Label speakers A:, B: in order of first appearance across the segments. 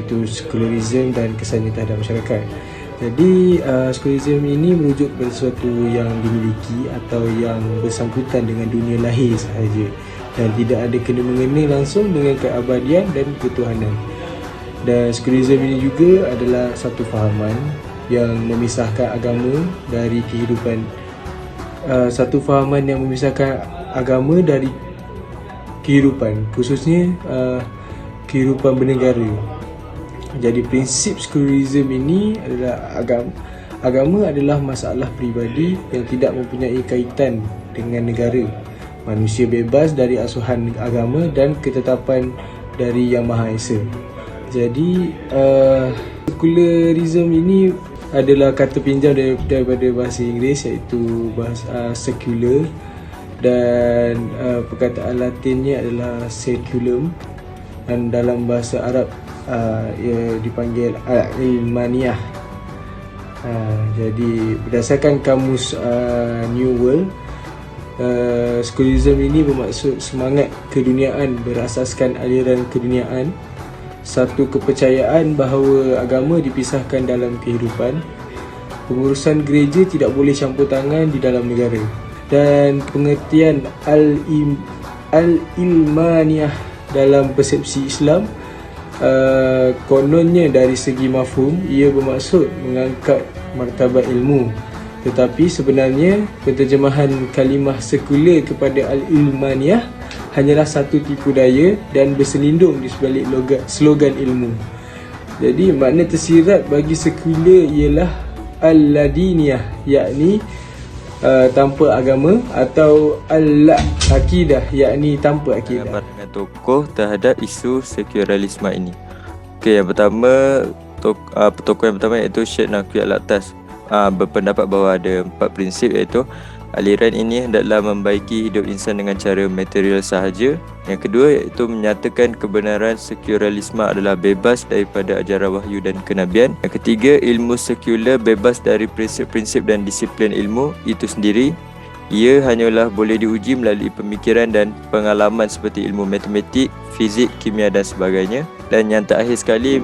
A: iaitu sekularisme dan kesannya terhadap masyarakat. Jadi sekularisme ini merujuk kepada sesuatu yang dimiliki atau yang bersangkutan dengan dunia lahir sahaja dan tidak ada kena-mengena langsung dengan keabadian dan ketuhanan. Dan sekularisme ini juga adalah satu fahaman yang memisahkan agama dari kehidupan, satu fahaman yang memisahkan agama dari kehidupan, khususnya kehidupan bernegara. Jadi prinsip sekularisme ini adalah agama adalah masalah peribadi yang tidak mempunyai kaitan dengan negara. Manusia bebas dari asuhan agama dan ketetapan dari Yang Maha Esa. Jadi sekularisme ini adalah kata pinjam daripada bahasa Inggeris, iaitu bahasa secular, dan perkataan Latinnya adalah seculum, dan dalam bahasa Arab ia dipanggil al-ilmaniyah. Jadi berdasarkan kamus New World, sekularisme ini bermaksud semangat keduniaan berasaskan aliran keduniaan, satu kepercayaan bahawa agama dipisahkan dalam kehidupan, pengurusan gereja tidak boleh campur tangan di dalam negara, dan pengertian al-ilmaniyah dalam persepsi Islam. Kononnya dari segi mafhum ia bermaksud mengangkat martabat ilmu, tetapi sebenarnya penterjemahan kalimah sekular kepada al-ilmaniyah hanyalah satu tipu daya dan berselindung di sebalik slogan ilmu. Jadi makna tersirat bagi sekular ialah al-ladiniyah, yakni tanpa agama, atau al-akidah, yakni tanpa akidah.
B: Pandangan tokoh terhadap isu sekularisme ini. Okey, yang pertama, tokoh yang pertama iaitu Syed Naqvi Al-Atas berpendapat bahawa ada 4 prinsip, iaitu aliran ini hendaklah membaiki hidup insan dengan cara material sahaja. Yang kedua iaitu menyatakan kebenaran sekularisme adalah bebas daripada ajaran wahyu dan kenabian. Yang ketiga, ilmu sekular bebas dari prinsip-prinsip dan disiplin ilmu itu sendiri. Ia hanyalah boleh diuji melalui pemikiran dan pengalaman seperti ilmu matematik, fizik, kimia dan sebagainya. Dan yang terakhir sekali,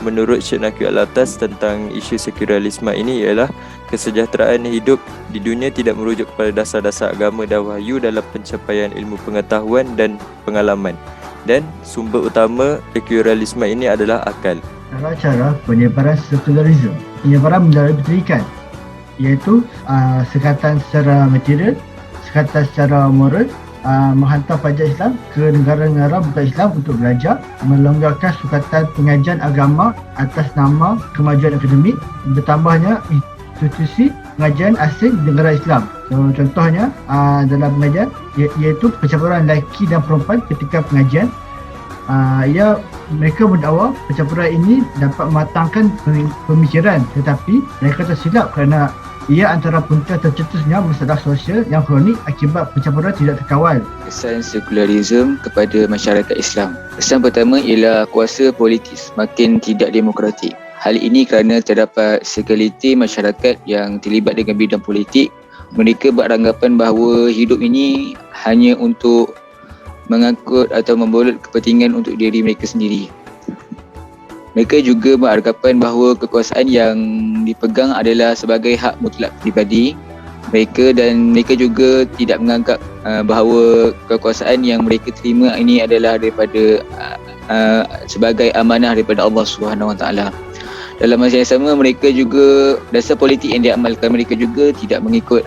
B: menurut Syed Naqvi Al-Atas tentang isu sekularisme ini ialah kesejahteraan hidup di dunia tidak merujuk kepada dasar-dasar agama dan wahyu dalam pencapaian ilmu pengetahuan dan pengalaman. Dan sumber utama sekularisme ini adalah akal.
C: Cara penyebaran sekularisme, penyebaran melalui pendidikan, iaitu sekatan secara material, sekatan secara moral, menghantar pelajar Islam ke negara-negara bukan Islam untuk belajar, melonggarkan sukatan pengajian agama atas nama kemajuan akademik, bertambahnya institusi pengajian asing di negara Islam. So, contohnya dalam pengajian iaitu pencampuran lelaki dan perempuan ketika pengajian. Mereka mendakwa pencampuran ini dapat mematangkan pemikiran, tetapi mereka tersilap kerana ia antara punca tercetusnya masalah sosial yang kronik akibat pencampuran tidak terkawal.
D: Kesan sekularisme kepada masyarakat Islam. Kesan pertama ialah kuasa politik makin tidak demokratik. Hal ini kerana terdapat segelintir masyarakat yang terlibat dengan bidang politik. Mereka beranggapan bahawa hidup ini hanya untuk mengangkut atau membolot kepentingan untuk diri mereka sendiri. Mereka juga beranggapan bahawa kekuasaan yang dipegang adalah sebagai hak mutlak pribadi mereka, dan mereka juga tidak menganggap bahawa kekuasaan yang mereka terima ini adalah daripada sebagai amanah daripada Allah SWT. Dalam masa yang sama, mereka juga dasar politik yang diamalkan mereka juga tidak mengikut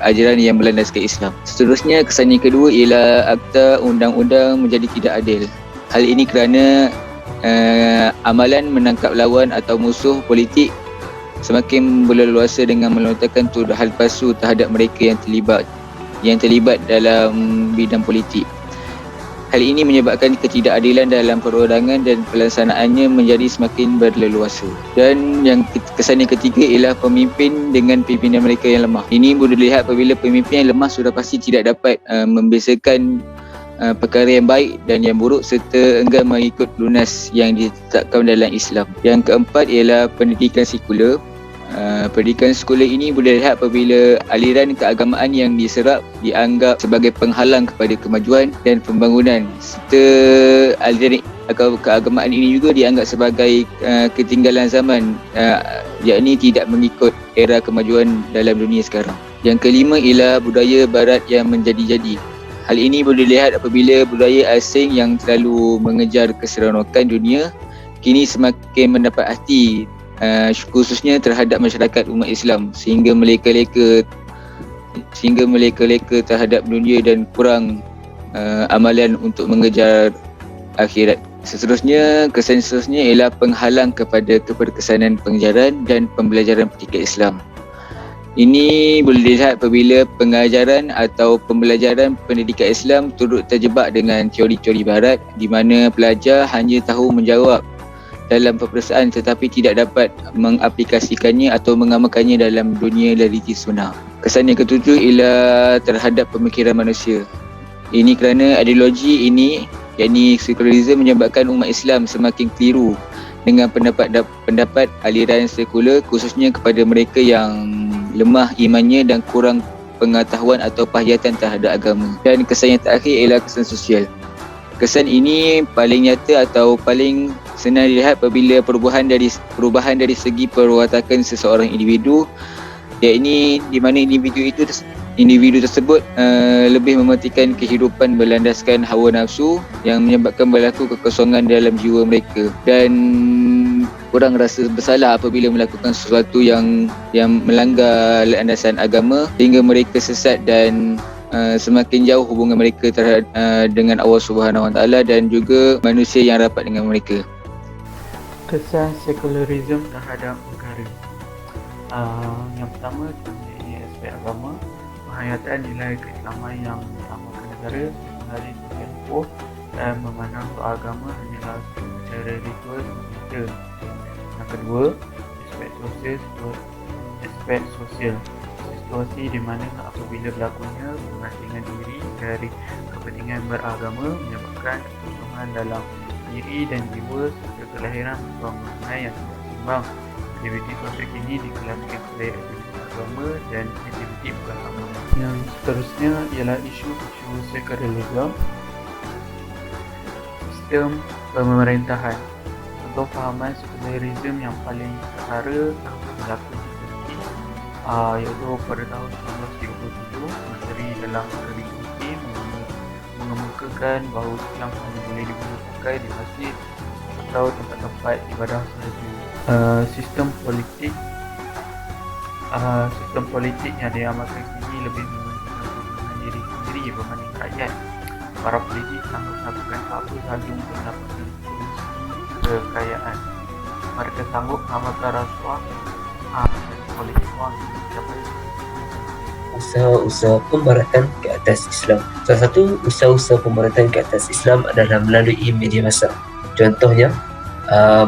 D: ajaran yang berlandaskan Islam. Seterusnya, kesan yang kedua ialah akta undang-undang menjadi tidak adil. Hal ini kerana amalan menangkap lawan atau musuh politik semakin berleluasa dengan melontarkan tuduhan palsu terhadap mereka yang terlibat dalam bidang politik. Hal ini menyebabkan ketidakadilan dalam perundangan dan pelaksanaannya menjadi semakin berleluasa. Dan yang kesan yang ketiga ialah pemimpin dengan pimpinan mereka yang lemah. Ini boleh dilihat apabila pemimpin yang lemah sudah pasti tidak dapat membezakan perkara yang baik dan yang buruk serta enggan mengikut lunas yang ditetapkan dalam Islam. Yang keempat ialah pendidikan sekular. Pendidikan sekular ini boleh dilihat apabila aliran keagamaan yang diserap dianggap sebagai penghalang kepada kemajuan dan pembangunan serta keagamaan ini juga dianggap sebagai ketinggalan zaman, yakni tidak mengikut era kemajuan dalam dunia sekarang. Yang kelima ialah budaya barat yang menjadi-jadi. Hal ini boleh dilihat apabila budaya asing yang terlalu mengejar keseronokan dunia kini semakin mendapat hati, khususnya terhadap masyarakat umat Islam, sehingga meleka-leka terhadap dunia dan kurang amalan untuk mengejar akhirat. Kesan seterusnya ialah penghalang kepada keberkesanan pengajaran dan pembelajaran pendidikan Islam. Ini boleh dilihat apabila pengajaran atau pembelajaran pendidikan Islam turut terjebak dengan teori-teori barat, di mana pelajar hanya tahu menjawab dalam peperiksaan tetapi tidak dapat mengaplikasikannya atau mengamalkannya dalam dunia realiti sebenar. Kesan yang ketujuh ialah terhadap pemikiran manusia. Ini kerana ideologi ini, yakni sekularisme, menyebabkan umat Islam semakin keliru dengan pendapat aliran sekular, khususnya kepada mereka yang lemah imannya dan kurang pengetahuan atau penghayatan terhadap agama. Dan kesan yang terakhir ialah kesan sosial. Kesan ini paling nyata atau paling senang dilihat apabila perubahan dari segi perwatakan seseorang individu, yakni di mana individu tersebut lebih mementingkan kehidupan berlandaskan hawa nafsu yang menyebabkan berlaku kekosongan dalam jiwa mereka, dan kurang rasa bersalah apabila melakukan sesuatu yang melanggar landasan agama, sehingga mereka sesat dan semakin jauh hubungan mereka dengan Allah Subhanahu Wa Taala dan juga manusia yang rapat dengan mereka.
E: Kesan sekularisme terhadap negara. Yang pertama dari aspek agama, penghayatan nilai keislaman yang diamalkan negara sebagai sebagai hukum dan memandang soal agama hanyalah secara ritual semata. Yang kedua, aspek sosial, situasi di mana apabila berlakunya pengasingan diri dari kepentingan beragama menyebabkan kekosongan dalam diri dan jiwa serta kelahiran pembangunan yang tidak seimbang. Aktiviti sosial ini dikelaskan oleh aktiviti agama dan aktiviti bukan agama. Yang seterusnya ialah isu sekularisme, sistem pemerintahan. Contoh fahaman sekularisme yang paling ketara berlaku di Turki, iaitu pada tahun 1937, Menteri dalam negeri Turki mengemukakan bahawa Islam hanya boleh dipakai di masjid atau tempat-tempat ibadah sahaja. Sistem politik yang diamalkan sini lebih mementingkan kepentingan diri sendiri berbanding rakyat. Para politik sanggup melakukan apa sahaja untuk mendapatkan kekayaan. Mereka sanggup mengamalkan rasuah dan politik wang
F: usaha-usaha pembaratan ke atas Islam. Salah satu usaha-usaha pembaratan ke atas Islam adalah melalui media massa. Contohnya,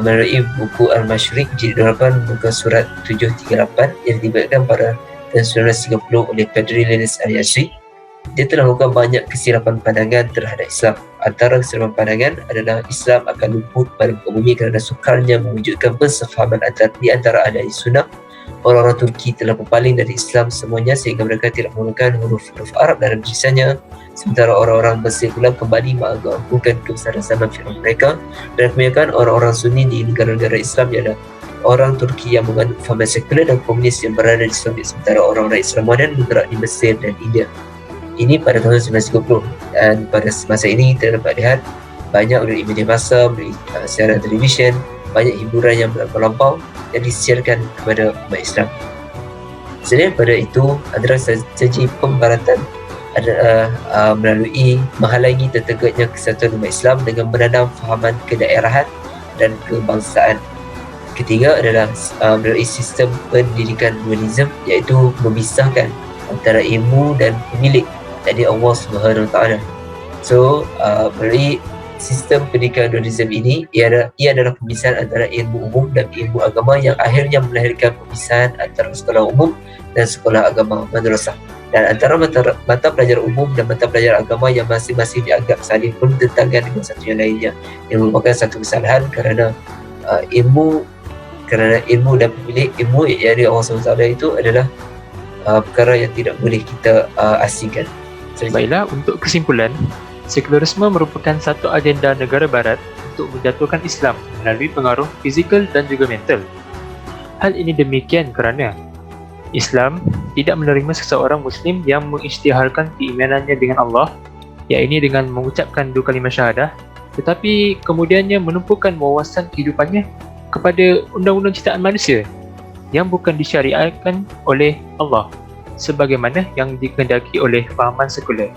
F: melalui buku Al-Mashriq jilid 8 muka surat 738 yang diterbitkan pada tahun 1930 oleh Padri Lenis Al-Yashri. Dia telah melakukan banyak kesilapan pandangan terhadap Islam. Antara kesilapan pandangan adalah Islam akan luput pada muka bumi kerana sukarnya mewujudkan persefahaman di antara ahli sunnah. Orang-orang Turki telah berpaling dari Islam semuanya sehingga mereka tidak menggunakan huruf-huruf Arab dalam tulisannya, sementara orang-orang bersekular kembali mengagungkan kebesaran zaman Firaun mereka, dan kebanyakan orang-orang Sunni di negara-negara Islam ialah orang Turki yang mengandung fahaman sekular dan komunis yang berada di Soviet, sementara orang-orang Islam moden bergerak di Mesir dan India. Ini pada tahun 1930, dan pada masa ini kita dapat lihat banyak melalui media massa, melalui siaran televisyen, banyak hiburan yang melampau yang disiarkan kepada umat Islam. Selain daripada itu, antara strategi pembaratan adalah melalui menghalangi tertegaknya kesatuan umat Islam dengan menanam fahaman kedaerahan dan kebangsaan. Ketiga adalah melalui sistem pendidikan dualisme, iaitu memisahkan antara ilmu dan pemilik, yakni Allah Subhanahu Wa Taala. So, melalui sistem pendidikan dualisme ini, ia adalah pemisahan antara ilmu umum dan ilmu agama yang akhirnya melahirkan pemisahan antara sekolah umum dan sekolah agama madrasah, dan antara mata pelajaran umum dan mata pelajaran agama yang masing-masing dianggap saling bertentangan dengan satu yang lainnya, yang merupakan satu kesalahan kerana ilmu dan pemilik ilmu iaitu Allah SWT itu adalah perkara yang tidak boleh kita asingkan.
E: Baiklah, untuk kesimpulan, sekularisme merupakan satu agenda negara barat
G: untuk menjatuhkan Islam melalui pengaruh fizikal dan juga mental. Hal ini demikian kerana Islam tidak menerima seseorang Muslim yang mengisytiharkan keimanannya dengan Allah, iaitu dengan mengucapkan 2 kalimah syahadah, tetapi kemudiannya menumpukan wawasan kehidupannya kepada undang-undang ciptaan manusia yang bukan disyariatkan oleh Allah sebagaimana yang dikehendaki oleh fahaman sekular.